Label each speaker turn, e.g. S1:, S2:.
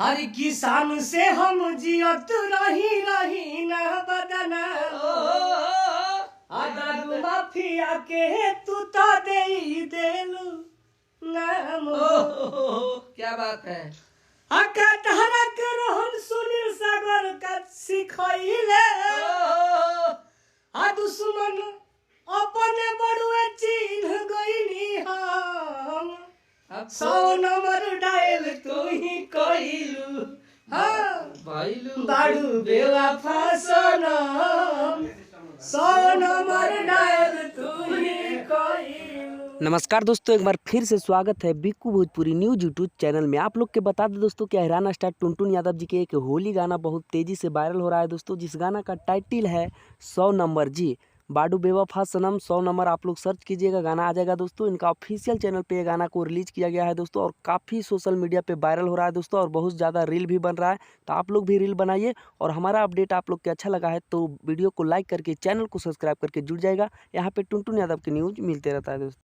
S1: हर किसान से हम जियत रही रही न बदना दारू माफिया के तू तो दे देलू नाम।
S2: क्या बात है।
S1: अकटहरा के रोहन सुनील सागर का सिखैले दुश्मन अपने बड़ुए चिन्ह गईनी हम। 100 नंबर डायल तू ही कइलू बाड़ू बेवफा सनम। 100 नंबर डायल तू ही कइलू।
S3: नमस्कार दोस्तों, एक बार फिर से स्वागत है Bikku Bhojpuri news YouTube channel में। आप लोग के बता दें दोस्तों कि हैरान स्टार टुनटुन यादव जी के एक होली गाना बहुत तेज़ी से वायरल हो रहा है दोस्तों, जिस गाना का टाइटल है 100 नंबर जी बाडू बेवफा सनम। 100 नंबर आप लोग सर्च कीजिएगा, गाना आ जाएगा दोस्तों। इनका ऑफिशियल चैनल पे ये गाना को रिलीज किया गया है दोस्तों, और काफ़ी सोशल मीडिया पे वायरल हो रहा है दोस्तों, और बहुत ज़्यादा रील भी बन रहा है। तो आप लोग भी रील बनाइए, और हमारा अपडेट आप लोग के अच्छा लगा है तो वीडियो को लाइक करके चैनल को सब्सक्राइब करके जुड़ जाएगा। यहाँ पे टुनटुन यादव की न्यूज़ मिलते रहता है दोस्तों।